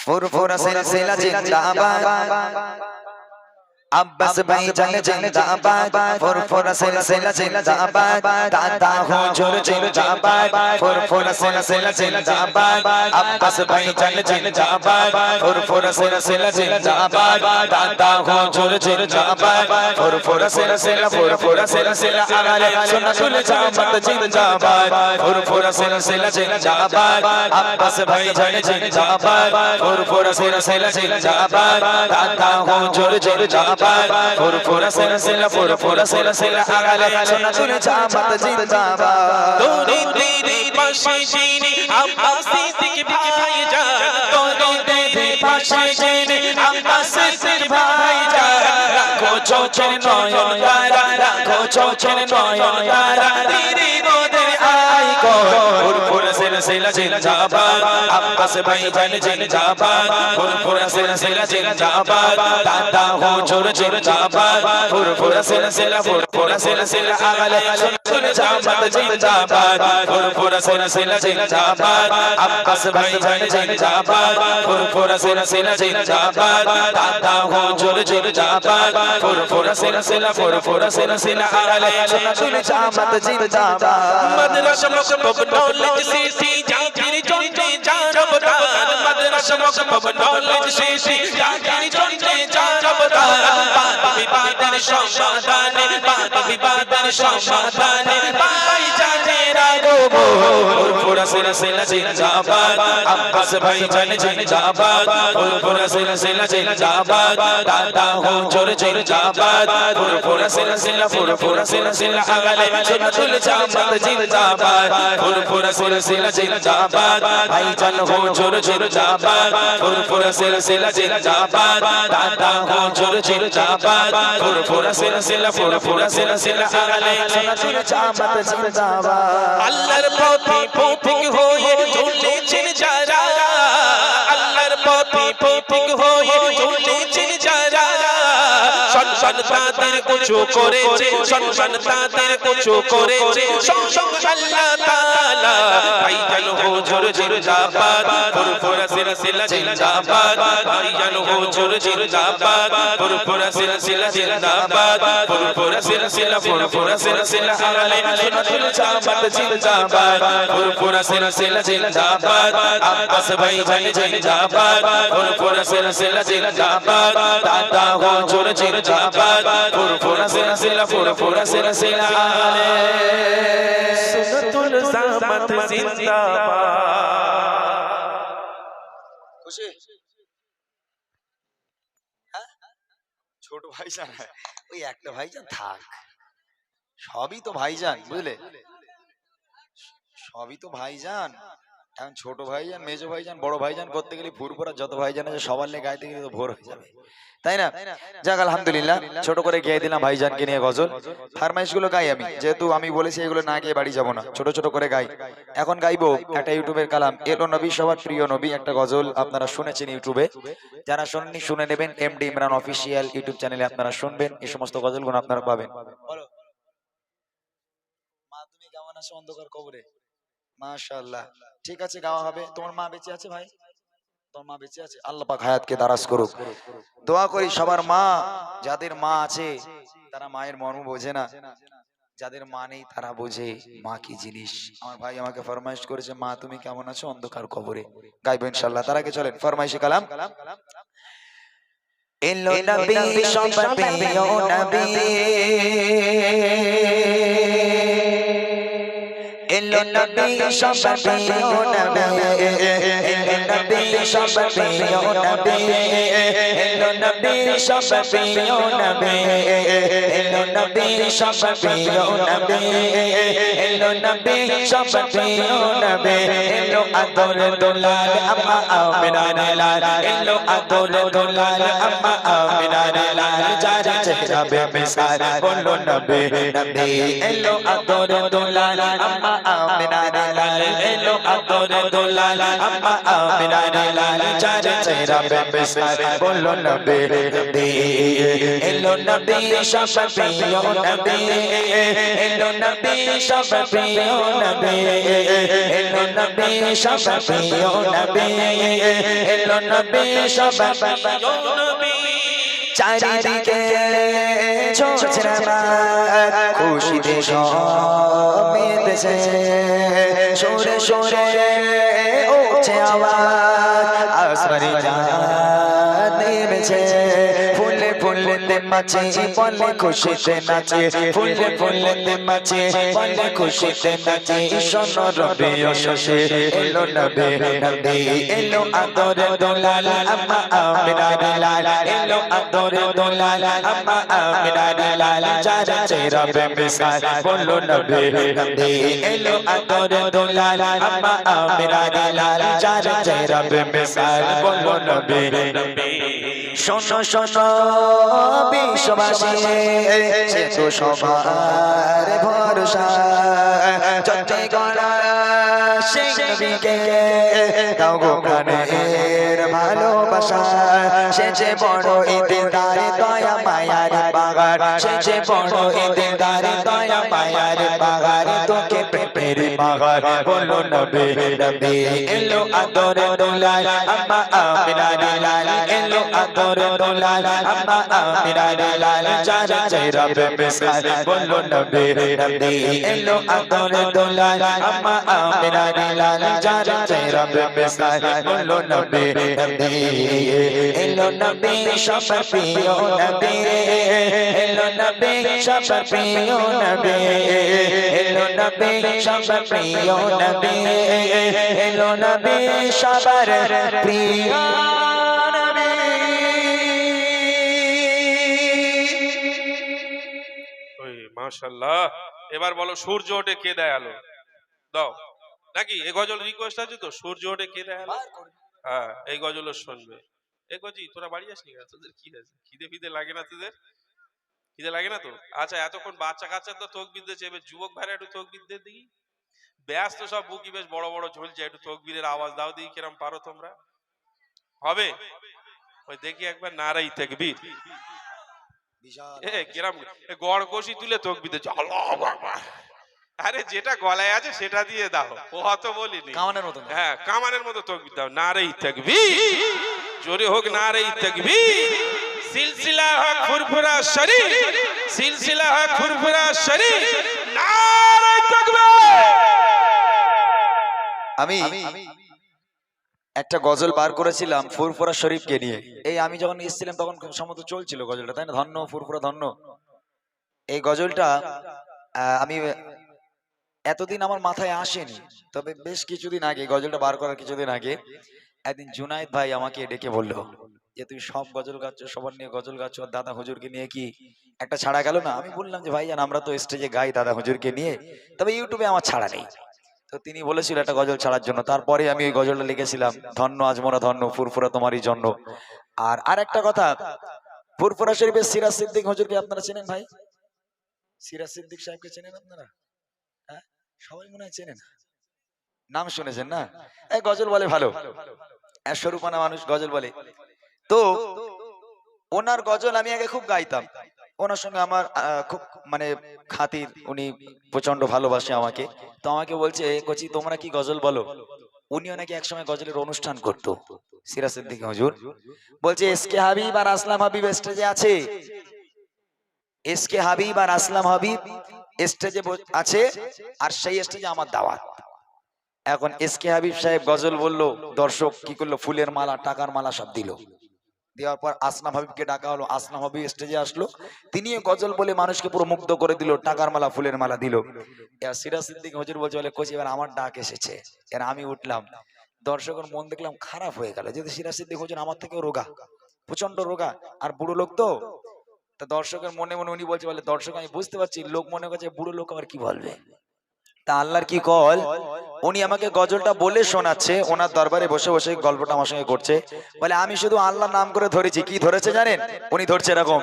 ফুরফুরা সিলসিলা জিন্দাবাদ আব্বাস ভাইজান জিন্দাবাদ ফুরফুরা সিলসিলা জিন্দাবাদ দাদা হুজুর জিন্দাবাদ ফুরফুরা সিলসিলা জিন্দাবাদ আব্বাস ভাইজান জিন্দাবাদ ফুরফুরা সিলসিলা জিন্দাবাদ দাদা হুজুর জিন্দাবাদ ফুরফুরা সিলসিলা আলে সুন্নাতুল জামাত জিন্দাবাদ ফুরফুরা সিলসিলা জিন্দাবাদ আব্বাস ভাইজান জিন্দাবাদ ফুরফুরা সিলসিলা জিন্দাবাদ দাদা হুজুর জিন্দাবাদ ফুরফুরা সিলসিলা আলে সুন্নাতুল জামাত জিন্দাবাদ তোরে তেরে পাশে জেনে আব্বাস সিদ্দিক ভাইজান তোরে তেরে পাশে জেনে আব্বাস সিদ্দিক ভাইজান রাখো চোখের নয়ন তারা রাখো চোখের নয়ন তারা তেরে রোদে আই গো ফুরফুরা সিলসিলা জিন্দাবাদ আব্বাস ভাইজান জিন্দাবাদ ফুরফুরা সিলসিলা জিন্দাবাদ দাদা হুজুর জিন্দাবাদ ফুরফুরা সিলসিলা আলে সুন্নাতুল জামাত জিন্দাবাদ ফুরফুরা সিলসিলা জিন্দাবাদ আব্বাস ভাইজান জিন্দাবাদ ফুরফুরা সিলসিলা জিন্দাবাদ দাদা হুজুর জিন্দাবাদ ফুরফুরা সিলসিলা আলে সুন্নাতুল জামাত জিন্দাবাদ মাদ্রাসা মক্তব নলেজ সিটি জাকির চন্দ্রে জানবদার মাদ্রাসা মক্তব নলেজ সিটি জাকির চন্দ্রে জানবদার বাদ বিবাদের সমাধানে বাদ বিবাদের সমাধানে ভাইজানেরা গো ফুরফুরা সিলসিলা জিন্দাবাদ আব্বাস ভাইজান জিন্দাবাদ ফুরফুরা সিলসিলা জিন্দাবাদ দাদা হুজুর জিন্দাবাদ ফুরফুরা সিলসিলা আলে সুন্নাতুল জামাত জিন্দাবাদ ফুরফুরা সিলসিলা জিন্দাবাদ ভাইজান হুজুর জিন্দাবাদ ফুরফুরা সিলসিলা জিন্দাবাদ দাদা হুজুর জিন্দাবাদ ফুরফুরা সিলসিলা আলে সুন্নাতুল জামাত জিন্দাবাদ আল্লাহর পথে পথিক হয়ে চলেছেন যারা আল্লাহর পথে পথিক হয়ে চলেছেন যারা সম্মান তাদের উঁচু করেছে সম্মান তাদের উঁচু করেছে সঙ্গ আল্লাহ তাআলা ভাইজান হুজুর জিন্দাবাদ ফুরফুরা সিলসিলা জিন্দাবাদ ভাইজান হুজুর জিন্দাবাদ ফুরফুরা সিলসিলা জিন্দাবাদ ফুরফুরা সিলসিলা আলে সুন্নাতুল জামাত জিন্দাবাদ ফুরফুরা সিলসিলা জিন্দাবাদ আব্বাস ভাইজান জিন্দাবাদ ফুরফুরা সিলসিলা জিন্দাবাদ দাদা হুজুর জিন্দাবাদ ফুরফুরা সিলসিলা আলে সুন্নাতুল জামাত জিন্দাবাদ খুশি ছোট ভাইজান ওই একটা ভাইজান থাক সবই তো ভাইজান বুঝলে সবই তো ভাইজান এখন ছোট ভাইজান মেজো ভাইজান বড় ভাইজান করতে গেলে ফুরফুরা যত ভাইজান আছে সবার নিয়ে গাইতে গেলে তো ভোর হয়ে যাবে তাই না যাক আলহামদুলিল্লাহ ছোট করে গেয়ে দিলাম ভাইজানকে নিয়ে গজল ফারমাইশ গুলো গাই আমি যেহেতু আমি বলেছি এগুলো না গিয়ে বাড়ি যাবো না ছোট ছোট করে গাই এখন গাইবো একটা ইউটিউবের কালাম এলো নবী সবার প্রিয় নবী একটা গজল আপনারা শুনেছেন ইউটিউবে যারা শুননি শুনে নেবেন এমডি ইমরান অফিসিয়াল ইউটিউব চ্যানেলে আপনারা শুনবেন এই সমস্ত গজলগুলো আপনারা পাবেন বলো মা তুমি কেমন আছো অন্ধকার কবরে মাশাআল্লাহ ঠিক আছে গাওয়া হবে তোমার মা বেঁচে আছে ভাই তোমার মা বেঁচে আছে আল্লাহ পাক হায়াতকে দারাজ করুক দোয়া করি সবার মা যাদের মা আছে তারা মায়ের মর্ম বোঝে না যাদের মা নেই তারা বোঝে মা কি জিনিস আমার ভাই আমাকে ফরমাইশ করেছে মা তুমি কেমন আছো অন্ধকার কবরে গাইবো ইনশাআল্লাহ তার আগে চলেন ফরমাইশে কালাম এলো নবী সবার প্রিয় নবী এলো নবী সবার প্রিয় নবী এলো নবী সবার প্রিয় নবী এলো নবী সবার প্রিয় নবী এলো নবী সবার প্রিয় নবী এলো নবী সবার প্রিয় নবী এলো আদর দুলাল আম্মা আমিনার লাল এলো আদর দুলাল আম্মা আমিনার লাল যার চেহারা বেমিসাল বলো নবী নবী এলো আদর দুলাল আম্মা আমিনা আমিনার লাল এলো আদরে দোলাল আম্মা আমিনার লাল চার চেহারা বেমিসাল বলো নবী নবী এলো নবী সবার প্রিয় নবী এলো নবী সবার প্রিয় নবী এলো নবী সবার প্রিয় নবী এলো নবী সবার প্রিয় নবী চারিদিকে ঝরছে রাত খুশিতে সমেতেছে সুরে সুরে উঠছে আওয়াজ আসমানে চাঁদ নেমেছে ফুলে ফুলেতে মাছে বলে খুশিতে নাচে ফুলে ফুলেতে মাছে বলে খুশিতে নাচে শোনো রবি ও শশে এলো নবী নবী এলো আদরে দোলাল আম্মা আমিনার লাল এলো আদরে দোলাল আম্মা আমিনার লাল চার চেহারা বেমিসাল বলো নবী নবী এলো আদরে দোলাল আম্মা আমিনার লাল চার চেহারা বেমিসাল বলো নবী নবী শোনো শোনো বিশ্ববাসী সে তো সবার ভরসা চটে গলা সেই নবীকে দাও গো প্রাণের ভালোবাসা সে যে বড় ইদিনদার দয়া মায়ার বাগার সে যে বড় ইদিনদার দয়া মায়ার বাগার তোকে প্রেমের বাগার বলো নবী নবী এলো আদরে দোলাল আম্মা আমিনার লাল এলো আদরে দোলাল আম্মা আমিনার লাল চার চেহারা বেমিসাল বলো নবী নবী এলো আদরে দোলাল আম্মা আমিনার লাল চার চেহারা বেমিসাল বলো নবী নবী এলো নবী সবার প্রিয় নবী এলো নবী সবার প্রিয় নবী এলো নবী সবার প্রিয় নবী এলো নবী সবার প্রিয় নবী মাশাআল্লাহ এবার বলো সূর্য ওঠে কে দেয় আলো দাও নাকি এই গজল রিকোয়েস্ট আছে তো সূর্য ওঠে কে দেয় আলো হ্যাঁ এই গজল শুনবে এ গজি তোরা বাড়ি আসনি কেন তোদের কি আছে খিদে ফিদে লাগে না তোদের খিদে লাগে না তো আচ্ছা এতক্ষণ বাচ্চা কাচ্চা তো তকবির দিয়েছে এবার যুবক ভাইরা একটু তকবির দিয়ে দেখি ব্যস্ত সব বুকি বেশ বড় বড় ঝুলছে একটু তকবীরের আওয়াজ দাও দেখি কিরম পারো তোমরা হবে ওই দেখি একবার নারাই তাকবীর কিরম গড় কষি তুলে তকবীর দিচ্ছে আল্লাহু আকবার আরে যেটা গলায় আছে সেটা দিয়ে দাও ও অত বলিনি কামানের মতো হ্যাঁ কামানের মতো তকবীর দাও নারাই তাকবীর জোরে হোক নারাই তাকবীর সিলসিলা হক ফুরফুরা শরীর সিলসিলা হক ফুরফুরা শরীর নারাই তাকবীর আমি একটা গজল বার করেছিলাম ফুরফুরা শরীফকে নিয়ে এই আমি যখন এসেছিলাম তখন সম্ভবত চলছিল গজলটা তাই না ধন্য ফুরফুরা ধন্য এই গজলটা আমি এতদিন আমার মাথায় আসেনি তবে বেশ কিছুদিন আগে গজলটা বার করার কিছুদিন আগে একদিন জুনায়েদ ভাই আমাকে ডেকে বললো যে তুই সব গজল গাচ্ছ সবার নিয়ে গজল গাচ্ছ আর দাদা হুজুরকে নিয়ে কি একটা ছাড়া গেল না আমি বললাম যে ভাইজান আমরা তো স্টেজে গাই দাদা হুজুরকে নিয়ে তবে ইউটিউবে আমার ছাড়া নেই তো তিনি বলেছিল একটা গজল ছাড়ার জন্য তারপরে আমি ওই গজলটা লিখেছিলাম ধন্য আজমরা ধন্য ফুরফুরা তোমারই জন্য আর একটা কথা ফুরফুরা শরীফের সিরাজ সিদ্দিক হুজুরকে আপনারা চেনেন ভাই সিরাজ সিদ্দিক সাহেবকে চেনেন আপনারা হ্যাঁ সবাই মনে হয় চেনেন নাম শুনেছেন না এই গজল বলে ভালো স্বরূপানা মানুষ গজল বলে তো ওনার গজল আমি আগে খুব গাইতাম ওনার সঙ্গে আমার খুব মানে খাতির উনি প্রচন্ড ভালোবাসে আমাকে তো আমাকে বলছে কচি তোমরা কি গজল বলো উনিও নাকি একসময় গজলের অনুষ্ঠান করতো সিরাজ সিদ্দিক হুজুর বলছে এসকে হাবিব আর আসলাম হাবিব স্টেজে আছে এসকে হাবিব আর আসলাম হাবিব স্টেজে আছে আর সেই স্টেজে আমার দাওয়াত এখন এসকে হাবিব সাহেব গজল বললো দর্শক কি করলো ফুলের মালা টাকার মালা সব দিল দেওয়ার পর আসলাম হাবিবকে ডাকা হলো আসলাম হাবিব স্টেজে আসলো তিনিও গজল বলে মানুষকে পুরো মুগ্ধ করে দিল টাকার মালা ফুলের মালা দিল এবার সিরাজ সিদ্দিক হুজুর বলছে বলে কোচ এবার আমার ডাক এসেছে এর আমি উঠলাম দর্শকের মন দেখলাম খারাপ হয়ে গেল যেহেতু সিরাজ সিদ্দিক হুজুর আমার থেকেও রোগা প্রচন্ড রোগা আর বুড়ো লোক তো তা দর্শকের মনে মনে উনি বলছে বলে দর্শক আমি বুঝতে পারছি লোক মনে করছে বুড়ো লোক আবার কি বলবে তা আল্লাহর কি কল উনি আমাকে গজলটা বলে শোনাচ্ছে ওনার দরবারে বসে বসে গল্পটা আমার সঙ্গে করছে বলে আমি শুধু আল্লাহর নাম করে ধরেছি কি ধরেছে জানেন উনি ধরছে এরকম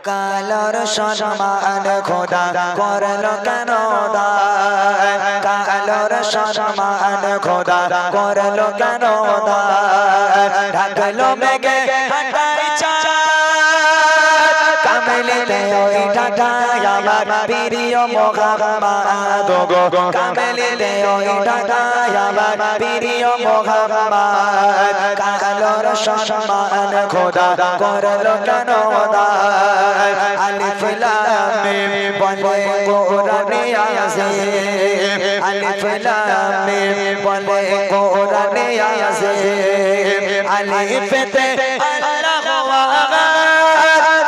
কালোর সম্মান খোদা করলো কেন দায়, কালোর সম্মান খোদা করলো কেন দায়, ঢাকলো মেঘে হাঁটাই চাঁদ, কামেলিতে ওই ঢাকায় আমার প্রিয় মুহাম্মদ গো, কামেলিতে ওই ঢাকায় আমার প্রিয় মুহাম্মদ, কালোর সম্মান খোদা করলো কেন দায়, আলিফ লাম মিম বলে কোরআনে আছে, আলিফ লাম মিম বলে কোরআনে আছে, আলিফেতে আল্লাহু আকবার,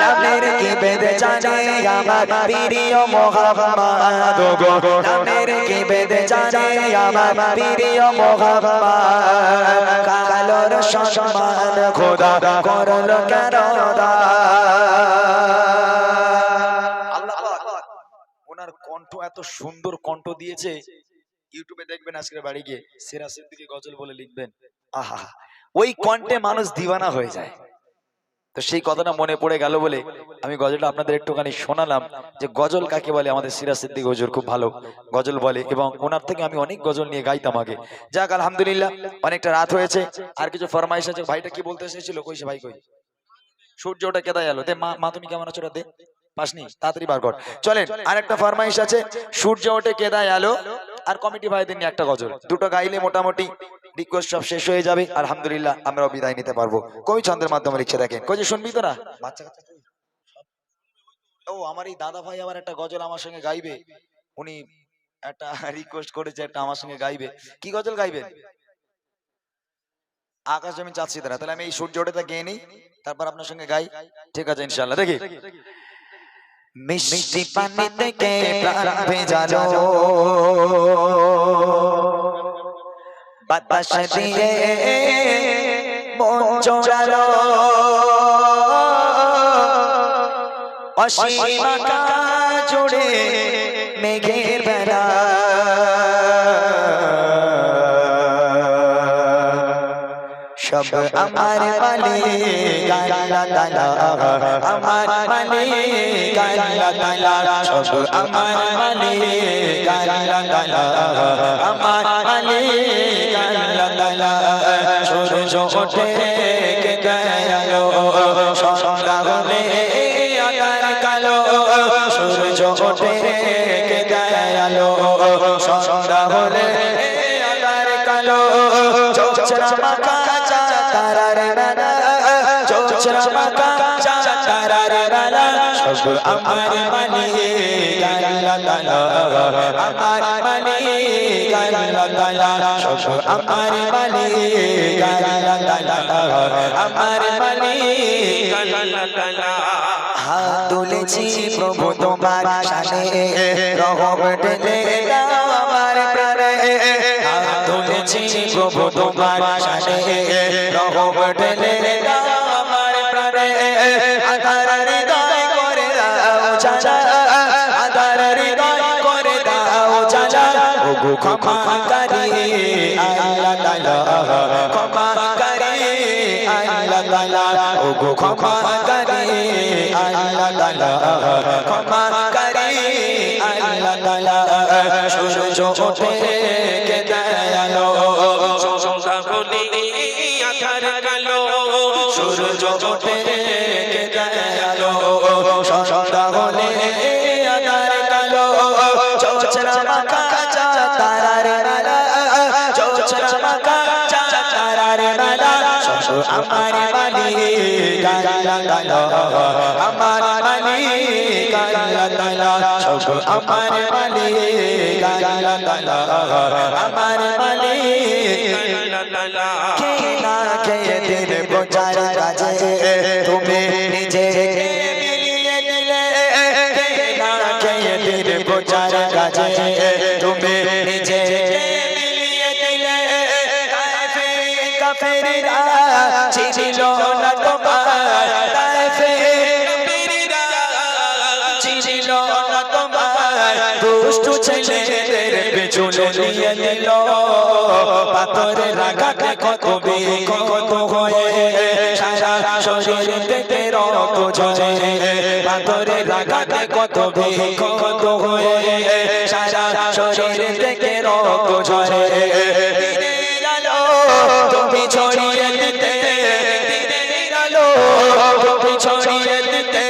লামের কি বেদে জানে আমার প্রিয় মুহাম্মদ গো, লামের কি বেদে জানে আমার প্রিয় মুহাম্মদ, কালোর সম্মান খোদা করলো কেন ওনার কণ্ঠ এত সুন্দর কণ্ঠ দিয়েছে, ইউটিউবে দেখবেন আজকের বাড়ি গিয়ে সেরা সিদ্দিকী গজল বলে লিখবেন, আহা ওই কণ্ঠে মানুষ দিওয়ানা হয়ে যায়। তো সেই কথাটা মনে পড়ে গেল বলে আমি গজলটা আপনাদের একটুখানি শোনালাম, যে গজল কাকে বলে। আমাদের সিরাজ সিদ্দিকী হুজুর খুব ভালো গজল বলে এবং ওনার থেকে আমি অনেক গজল নিয়ে গাইতাম আগে। যাক আলহামদুলিল্লাহ, অনেকটা রাত হয়েছে, আর কিছু ফরমাইশ আছে। ভাইটা কি বলতে এসেছিল? কইছে ভাই কই? সূর্য ওটা কেদায় এলো। দে মা তুমি কেমন আছো? দে পাসনি, তাড়াতাড়ি বার কর। চলেন আরেকটা ফরমাইশ আছে, সূর্য ওঠে কেদায় এলো, আর কমিটি ভাইদের নিয়ে একটা গজল, দুটো গাইলে মোটামুটি রিকোয়েস্ট সব শেষ হয়ে যাবে। আলহামদুলিল্লাহ আমরাও বিদায় নিতে পারবো। কবি ছন্দের মাধ্যমে লিখছে দেখেন। কই যে শুনবি তো না বাচ্চা কাচ্চা? ও আমার এই দাদা ভাই আবার একটা গজল আমার সঙ্গে গাইবে, উনি একটা রিকোয়েস্ট করেছে একটা আমার সঙ্গে গাইবে। কি গজল গাইবেন? আকাশ জমি চাচ্ছি তারা। তাহলে আমি এই সূর্য ওঠে তা গেয়ে নিই, তারপর আপনার সঙ্গে গাই, ঠিক আছে ইনশাআল্লাহ। দেখি মিষ্টি পানি থেকে প্রাণ ভেজালো, বাতাস দিয়ে মন জোড়ালো, অসীম আকাশ জুড়ে মেঘের বেলা, সব আমার মালিক আল্লাহ তাআলা, আমার মালিক আল্লাহ তাআলা, সব আমার মালিক আল্লাহ তাআলা, আমার মালিক আল্লাহ তাআলা। সূর্য ওঠে কেদায় এলো, সন্ধ্যা হলে আকাশ কালো, সূর্য ওঠে কেদায় এলো, সন্ধ্যা হলে আকাশ কালো, চোচরা মাখা তারার বেলা, চোচরা মাখা তারার বেলা, সব আমার মালিক আল্লাহ তাআলা, আমার মালিক আল্লাহ তাআলা, সব আমার মালিক আল্লাহ তাআলা, আমার মালিক আল্লাহ তাআলা। হাত তুলেছি প্রভু তোমার শানে, রহম ঢেলে দাও আমার প্রাণে, হাত তুলেছি প্রভু তোমার শানে, রহম ঢেলে দাও আমার প্রাণে, আধার হৃদয় করে দাও চাচা, আধার হৃদয় করে দাও চাচা, ওগো ক্ষমাকারী আল্লাহ তাআলা, ক্ষমাকারী আল্লাহ তাআলা, ওগো ক্ষমাকারী আল্লাহ তাআলা, ক্ষমাকারী আল্লাহ তাআলা। সূর্য ওঠে কেদায় এলো, সন্ধ্যা হলে আকাশ কালো, সূর্য ওঠে কেদায় এলো, সন্ধ্যা হলে আকাশ কালো, চোচরা মাখা তারার বেলা, চোচরা মাখা তারার বেলা, সব আমার মালিক আল্লাহ তাআলা, আমার মালিক আল্লাহ তাআলা, সব আমার মালিক আল্লাহ তাআলা, আমার মালিক আল্লাহ তাআলা। কে না খেয়ে দিলে বোঝার কাজে তুমি নিজেকে মিলিয়ে দিলে, কে না খেয়ে দিলে বোঝার কাজে তুমি নিজেকে মিলিয়ে দিলে, কাফেররা ছিল না তোমার, কাফেররা ছিল না তোমার, দুষ্টু ছেলেদের পেছনে নিয়ে নিল, পাথরের আঘাতে কত বিক্ষত হয়ে সারা শরীর থেকে রক্ত ঝরে, আদরে রাগাতে কত বিক্ষত হয়ে সারা শরীর থেকে রক্ত ঝরে দিনের আলো তুমি ছড়িয়ে দিতে দিনের আলো তুমি ছড়িয়ে দিতে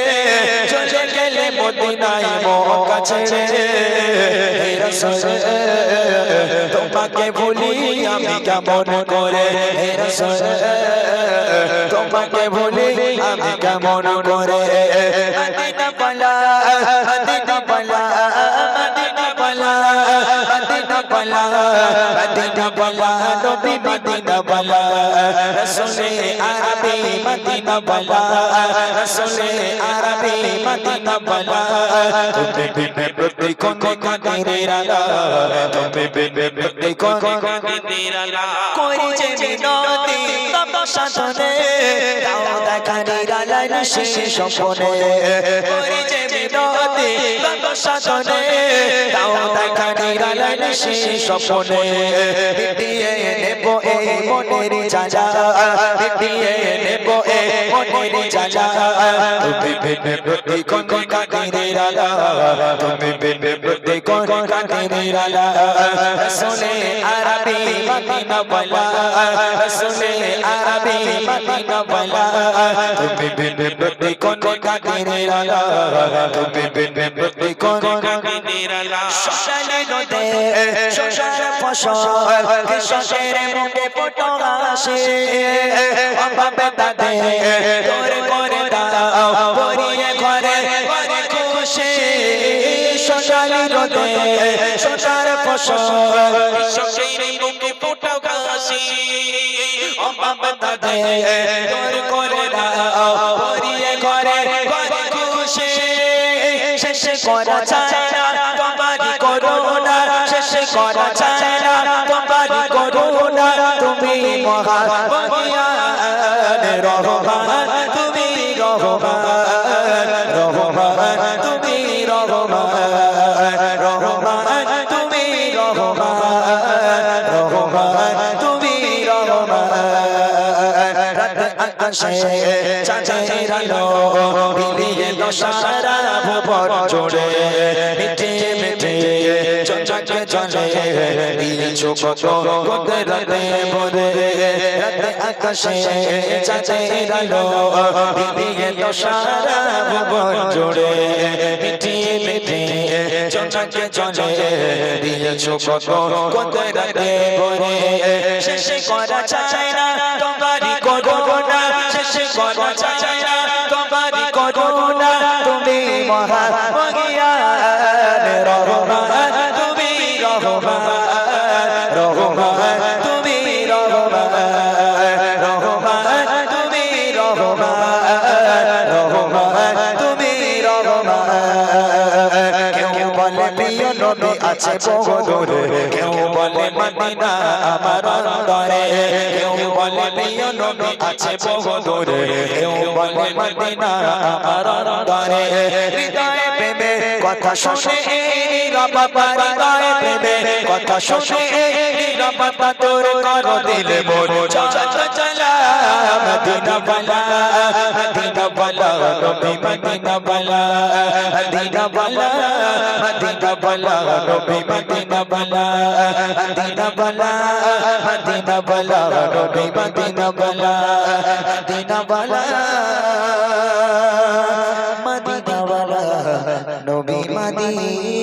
চলে গেলে মদিনায় মক্কা ছেড়ে হে রাসূল তোমাকে ভুলি আমি কেমন করে হে রাসূল তোমাকে ভুলি আমি কেমন করে মদিনা পালা মদিনা পালা মদিনা পালা মদিনা পালা মদিনা পালা নবী মদিনা পালা রাসূলে আরবি মদিনা পালা রাসূলে আরবি মদিনা পালা তুমি বিনে প্রতি কোন কাদিরের আলা তুমি বিনে প্রতি কোন কাদিরের আলা করি যে বিনতি তব সাধনে দাও দেখানি গালার শেষ স্বপ্নে করি যে বিনতি তব সাধনে দাও দেখানি গালার শেষ স্বপ্নে মিটিয়ে নেব এই মনের জ্বালা মিটিয়ে নেব এই মনের জ্বালা তুমি বিনে প্রতি কোন কাদিরের আলা তুমি বিনে প্রতি কোন কাদিরের আলা রাসূলে আরবি মদিনা পালা রাসূলে আরবি মদিনা পালা তুমি বিনে প্রতি কোন কাদিরের আলা তুমি বিনে প্রতি কোন কাদিরের আলা শ্মশানে নদে শ্মশান ফসল কৃষকের মুখে ফটো আসে অভাবে তাদের তোর করে দাও পরিয়ে ঘরে ঘরে খুশি শ্মশানে নদে শ্মশান ফসল কৃষকের মুখে ফটো আসে অভাবে তাদের তোর করে দাও পরিয়ে ঘরে ঘরে খুশি শেষ করা চায় না তোমারই করুণা শেষ করা চায় না তোমারই করুণা তুমি মহান মহিয়ান রহমান তুমি রহমান রহমান তুমি রহমান রহমান তুমি রহমান রহমান তুমি রহমান রাত আকাশে চাঁদের আলো বিলিয়ে দশারা ভুবন জুড়ে মিঠে মিঠে চঞ্চকে চলে দিয়েছো কত কুদরতে ভরে রাত আকাশে চাঁদের আলো বিলিয়ে দশারা ভুবন জুড়ে মিঠে মিঠে চঞ্চকে চলে দিয়েছো কত কুদরতে ভরে শেষ করা চায় না তোমারই করুণা শেষ করা চায় না তোমারই করুণা তুমি মহান মহিয়ান রহমান তুমি রহমান রহমান তুমি রহমান রহমান তুমি রহমান রহমান তুমি রহমান কেউ বলে প্রিয় নবী আছে বহুদূরে কেউ বলে মদিনা আমার অন্তরে কেউ বলে প্রিয় নবী আছে বহুদূরে কেউ বলে মদিনা আমার অন্তরে হৃদয়ে প্রেমে কথা শুনে নীরবতা হৃদয়ে প্রেমে কথা শুনে নীরবতা তোর কর দিলে মোর চল চলা মদিনা বালা মদিনা বালা নবী মদিনা বালা মদিনা বালা মদিনা বালা নবী মদিনা বালা মদিনা বালা মদিনা বালা নবী মদিনা বালা মদিনা বালা মদিনা বালা নবী মদিনা